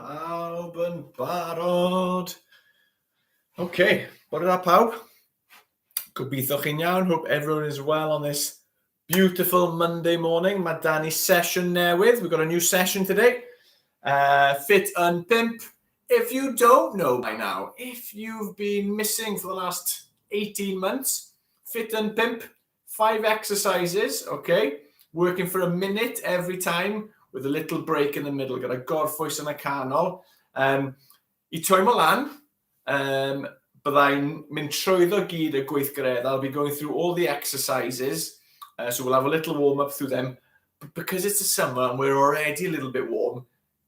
Pawb yn barod. Okay, what are pawb? Gobeithio chi'n iawn. Hope everyone is well on this beautiful Monday morning. Mae dan ni session newydd. We've got a new session today. Ffit Yn pimp. If you don't know by now, if you've been missing for the last 18 months, Ffit Yn pimp, 5 exercises, okay? Working for a minute every time with a little break in the middle. Got a gorffwys yn y canol. I troi mo lan, byddai'n mynd trwyddo gyd y gweithgareddau. I'll be going through all the exercises. So we'll have a little warm up through them. But because it's the summer and we're already a little bit warm,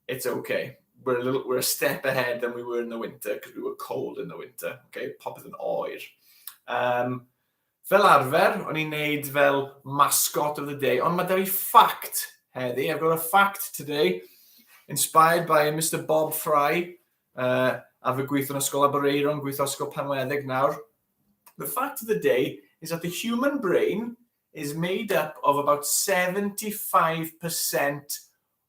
it's okay. We're a step ahead than we were in the winter because we were cold in the winter. Okay, popeth yn oer. Fel arfer, o'n i'n neud fel mascot of the day. Ond mae da fi fact heddi. I've got a fact today inspired by Mr Bob Fry. A fy gweithio yn ysgol Abereiron, gweithio ysgol Panweddig nawr. The fact of the day is that the human brain is made up of about 75%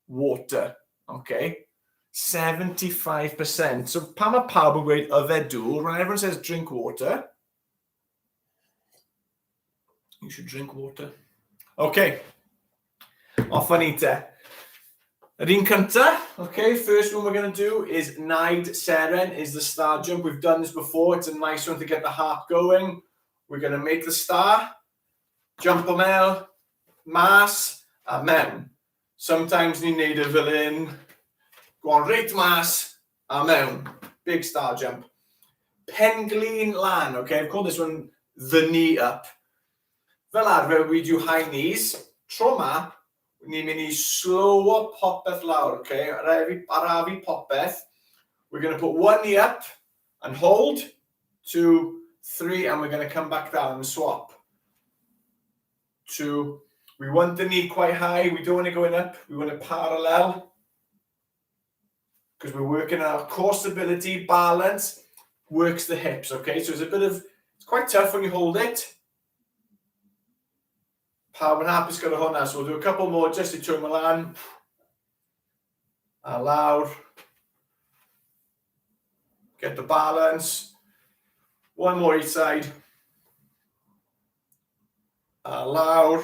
water. Okay? 75%. So pan mae pawb yn gweud yfedw, when everyone says drink water, you should drink water. Okay. Off on ni te. Yr un cynta, okay, first one we're going to do is Naid Seren is the star jump. We've done this before. It's a nice one to get the heart going. We're going to make the star, jump o mewn, mas, a mewn. Sometimes ni'n neud y fel un, go on reit mas, a mewn. Big star jump. Penglin lan, okay, I've called this one the knee up. Fel arfer, we do high knees. Tro ma, ni'n mynd I slow popeth lawr, okay? Arafu popeth. We're going to put one knee up and hold. 2, 3, and we're going to come back down and swap. 2. We want the knee quite high. We don't want it going up. We want it parallel. Because we're working on our core stability, balance, works the hips, okay? So it's quite tough when you hold it. Pawb yn hapus gyda hwnna, so we'll do a couple more just I troi mo lan. A lawr. Get the balance. One more each side. A lawr.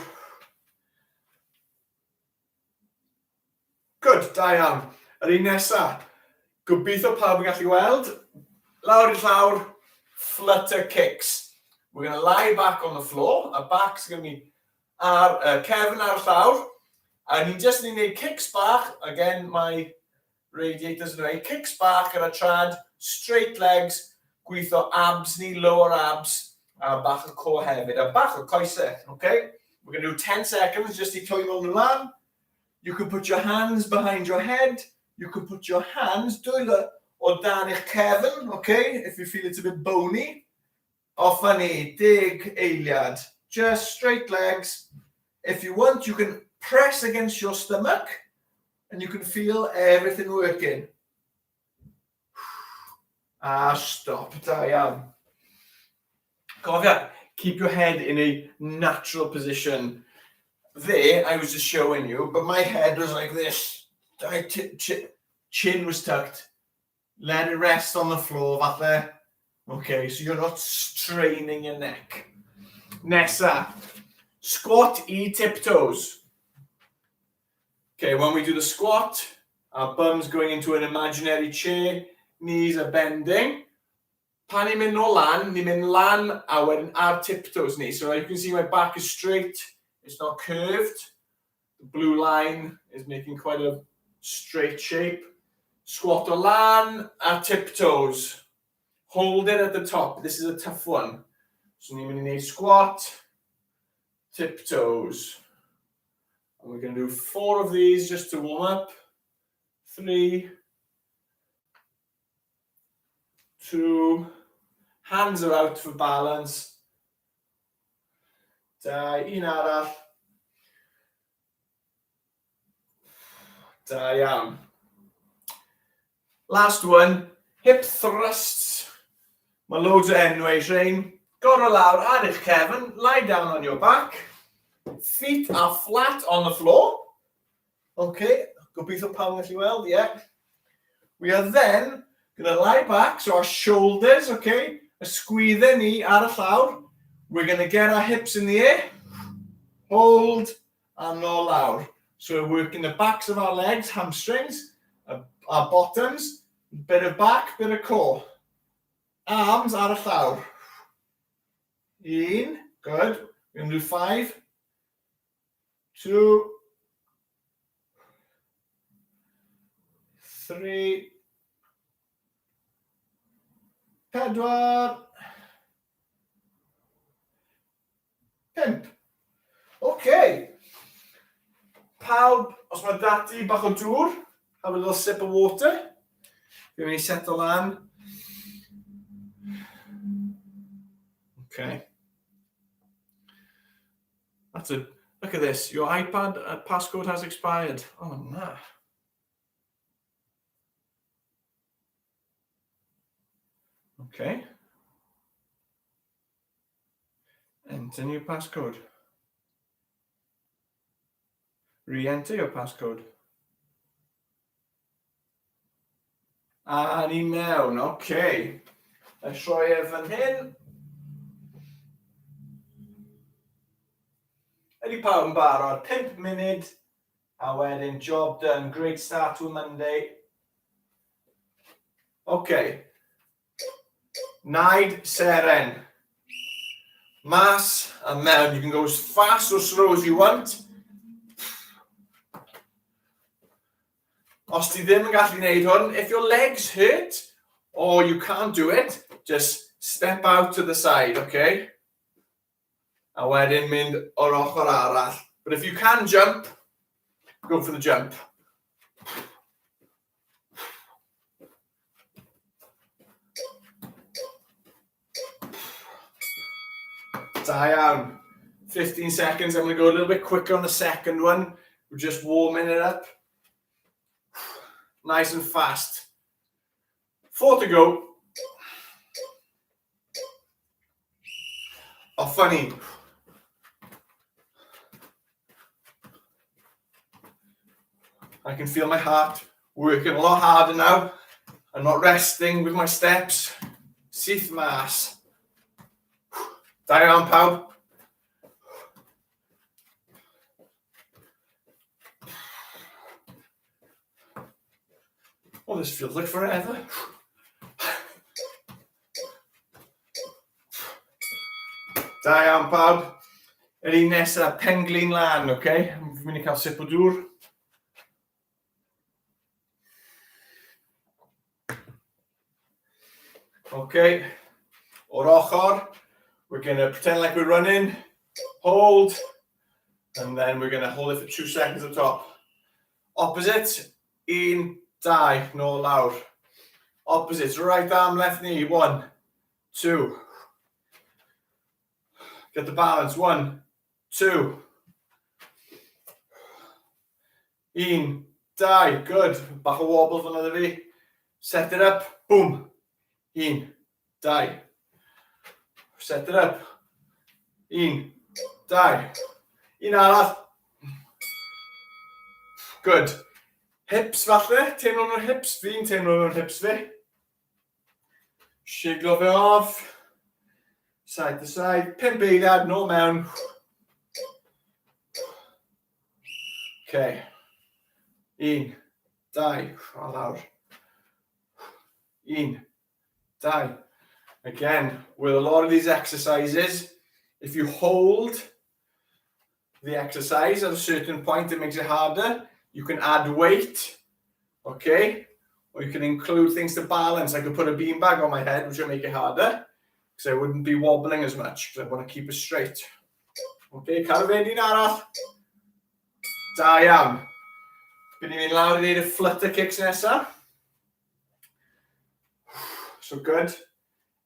Good, da iawn. Yr un nesa. Gobeithio pawb yn gallu weld. Lawr I llawr. Flutter kicks. We're going to lie back on the floor. Our back's going to be Kevin ar llawr, a ni'n just ni'n neud kicks bach, again, my radiators yn dweud, kicks bach ar y trad, straight legs, gweithio abs ni, lower abs, a bach o core hefyd, a bach o coesau, okay? We're going to do 10 seconds, just I troi mewn y lan. You can put your hands behind your head, you can put your hands, dwylo o dan eich cefn, okay? If you feel it's a bit bony. Off ni, dig eiliad. Just straight legs. If you want, you can press against your stomach and you can feel everything working. Stop. Da iawn. Cofia, keep your head in a natural position. There, I was just showing you, but my head was like this. Chin was tucked. Let it rest on the floor, falle. Okay, so you're not straining your neck. Nesa, squat I tiptoes. Okay, when we do the squat, our bum's going into an imaginary chair, knees are bending. Pan ni'n mynd nôl lan, ni'n mynd lan a wedyn ar tiptoes ni. So you can see my back is straight, it's not curved. The blue line is making quite a straight shape. Squat o lan a tiptoes. Hold it at the top. This is a tough one. So ni'n mynd I neud squat, tiptoes. And we're going to do 4 of these just to warm up. 3, 2, hands are out for balance. Da, un arall. Da iawn. Last one, hip thrusts. Mae loads o enwau rhain. Gorau lawr ar eich cefn, lie down on your back. Feet are flat on the floor. Okay, gobeithio pawb yn gallu weld, yeah. We are then going to lie back, so our shoulders, okay, are squeezing ni ar y llawr. We're going to get our hips in the air, hold, and roll lawr. So we're working the backs of our legs, hamstrings, our bottoms, bit of back, bit of core. Arms ar y llawr. 1, good. We're going to do 5, 2, 3, 4, 5. Okay. Pawb, os mae dati bach o dŵr, have a little sip of water. Fi'n mynd I settle lan. Okay. That's a, look at this. Your iPad passcode has expired. Oh, no. Okay. Enter new passcode. Re-enter your passcode. A ni mewn, okay. Let's rhoi e fan hyn. Ydy pawb yn barod, 5 munud, a wedyn job done. Great start to a Monday. Okay. Naid seren. Mas a mewn. You can go as fast or slow as you want. Os ti ddim yn gallu wneud hwn, if your legs hurt or you can't do it, just step out to the side, okay? A wedyn mynd o'r ochr arall. But if you can jump, go for the jump. Da iawn. 15 seconds. I'm going to go a little bit quicker on the second one. We're just warming it up. Nice and fast. 4 to go. Oh, funny. I can feel my heart working a lot harder now. I'm not resting with my steps. Syth mas. Da iawn pawb. Oh, this feels like forever. Da iawn pawb. Yr un nesaf, penglin lan, okay? Fi'n mynd I cael sip o dŵr. Okay. O'r ochr, we're going to pretend like we're running, hold, and then we're going to hold it for 2 seconds at the top. Opposite, 1, 2, nôl lawr. Opposite, right arm, left knee, 1, 2. Get the balance, 1, 2. 1, 2, good. Bach o wobble fan yna fi. Set it up, boom. 1, 2. Set it up. 1, 2. Un arall. Good. Hips falle. Teimlo nhw'r hips. Fi'n teimlo nhw'r hips fi. Shiglo fe off. Side to side. 5 eiliad, nôl mewn. Okay. 1, 2. O lawr. 1, 2. Again, with a lot of these exercises, if you hold the exercise at a certain point, it makes it harder. You can add weight, okay? Or you can include things to balance. I could put a beanbag on my head, which will make it harder, because I wouldn't be wobbling as much, because I want to keep it straight. Okay, cael fe'n un arall. Da iawn. Bydd ni'n mynd lawr I wneud y flutter kicks nesaf. So good.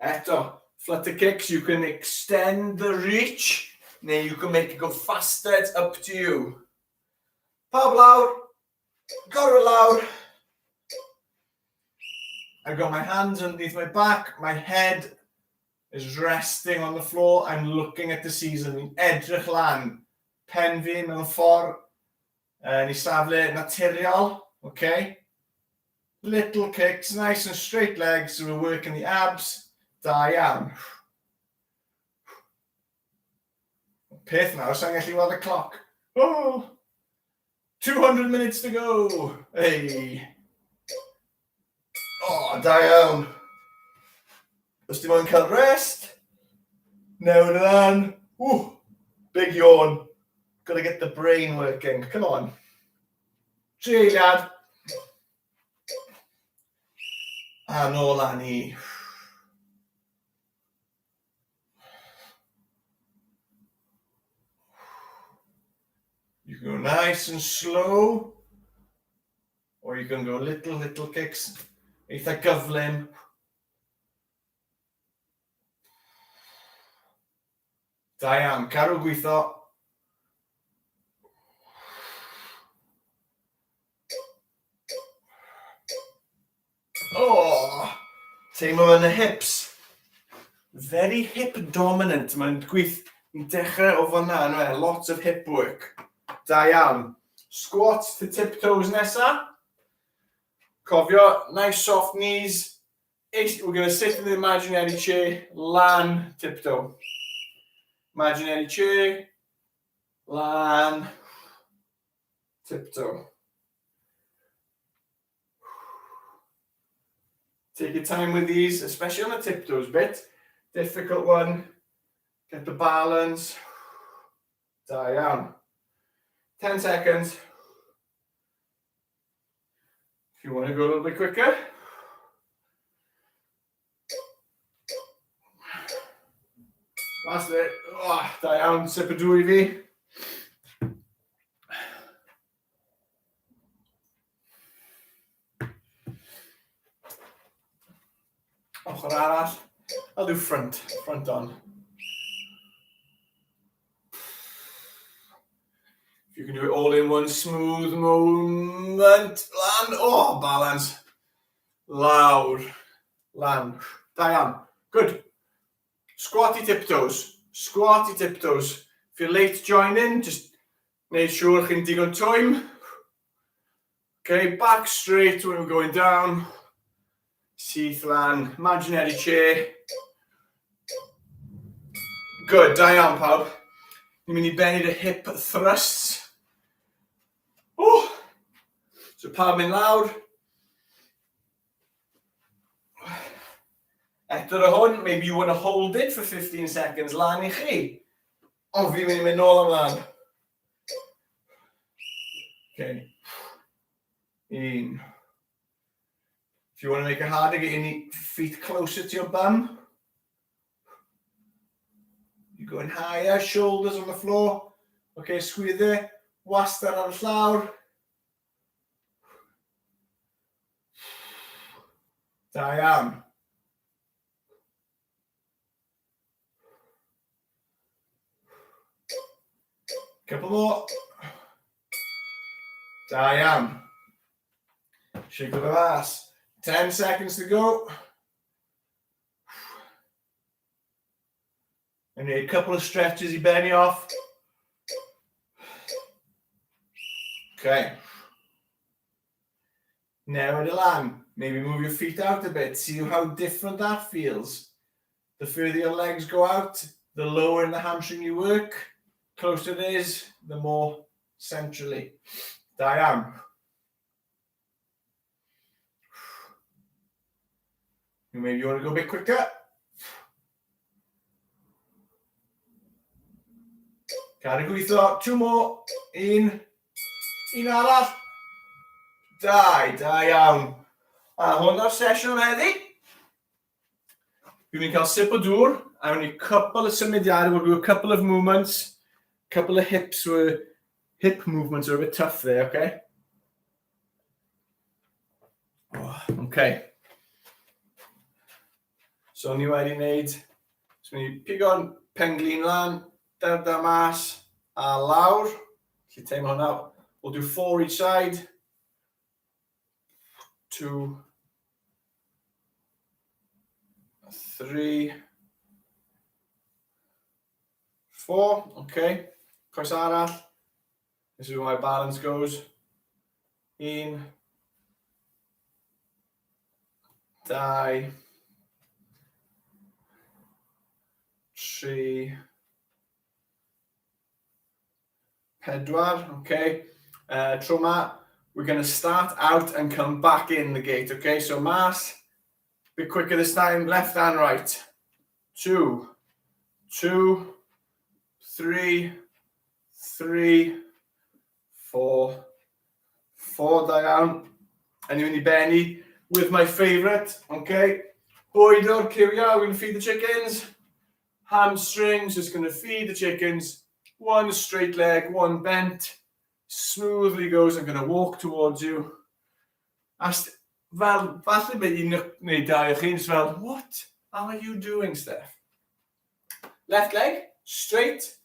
Eto, flutter kicks, you can extend the reach, then you can make it go faster, it's up to you. Pawb lawr, gorau lawr. I've got my hands underneath my back, my head is resting on the floor, I'm looking at the season, fi'n edrych lan, pen fi mewn ffordd, ni safle naturiol, okay? little kicks, nice and straight legs, so we're working the abs. Da iawn. Peth nawr, sa'n gallu weld y cloc. Oh, 200 minutes to go. Hey. Oh, da iawn. Os dim ond cael rest. Newid ymlaen. Ooh, big yawn. Gotta get the brain working. Come on. Dreiliad. A nôl lan i. You can go nice and slow, or you can go little kicks. Eitha gyflym. Da iawn, cadw gweithio. Oh, teimlo yn y hips. Very hip dominant. Mae'n dechrau o fan'na, no? Lots of hip work. Da iawn. Squats to tiptoes nesa. Cofio, nice soft knees. We're going to sit in the imaginary chair, lan, tiptoe. Imaginary chair, lan, tiptoe. Take your time with these, especially on the tiptoes bit. Difficult one. Get the balance. Da iawn. 10 seconds. If you want to go a little bit quicker. That's it. Oh, da iawn, sip o dŵr I fi. Ochr arall. I'll do front on. If you can do it all in one smooth moment. Land. Oh, balance. Loud. Land. Da iawn. Good. Squatty tiptoes. Squatty tiptoes. If you're late joining, just make sure chi'n digon twym. Okay, back straight when we're going down. Syth lan. Imaginary chair. Good, da iawn pawb. Ni'n mynd I bennu the hip thrusts. Oh. So pawb mynd lawr. Eto ar hwn, maybe you want to hold it for 15 seconds lan I chi. O, fi'n mynd nôl ymlaen. Okay. Un. If you want to make it harder, get your feet closer to your bum. You're going higher, shoulders on the floor. Okay, squeeze there. Wastad ar y llawr. Da iawn. Couple more. Da iawn. Shake of the ass. 10 seconds to go. And a couple of stretches I benny off. Okay. Newid y lan. Maybe move your feet out a bit. See how different that feels. The further your legs go out, the lower in the hamstring you work. Closer it is, the more centrally. Da iawn. Maybe you want to go a bit quicker. Cadw gweithio. 2 more. Un arall. Da iawn. A hwnna'r sesiwn heddi. Fi'n mynd cael sip o dŵr. A only a couple of symudiadau. We'll do a couple of movements. Couple of hip movements are a bit tough there, okay? Oh, okay. So ni wedi wneud. So ni pigo'n penglin lan, derda mas, a lawr. Felly teimlo hwnna. We'll do 4 each side. 2, 3, 4. Okay. Coes arall. This is where my balance goes. 1, 2, 3, 4. Okay. Tro 'ma, we're going to start out and come back in the gate. Okay. So mas, a bit quicker this time. Left and right. 2, 2, 3, 3, 4, 4 down. And you're in your benny with my favourite. Okay. Boy dog, here we are. We're going to feed the chickens. Hamstrings, just going to feed the chickens. One straight leg, one bent. Smoothly goes. I'm going to walk towards you. Fel, falle be un neu dau o chi'n fel, what are you doing, Steph? Left leg, straight.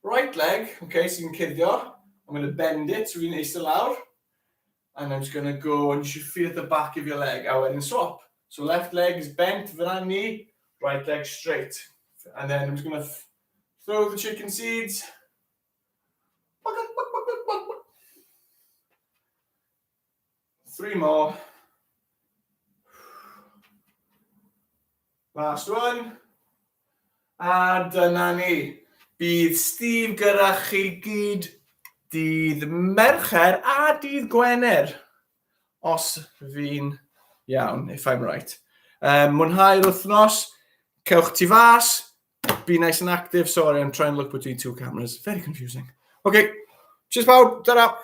Right leg, okay, so you can cuddio. I'm going to bend it so we can eistedd lawr. And I'm just going to go, and you should feel at the back of your leg. A wedyn swap. So left leg is bent, fyna knee. Right leg straight. And then I'm just going to throw the chicken seeds. 3 more. Last one. A dyna ni. Bydd Steve gyda chi gyd dydd Mercher a dydd Gwener. Os fi'n iawn, if I'm right. Mwynhau'r wythnos. Cewch ti fas. Be nice and active. Sorry, I'm trying to look between 2 cameras. Very confusing. Okay. Cheers, pawb. Ta-ra.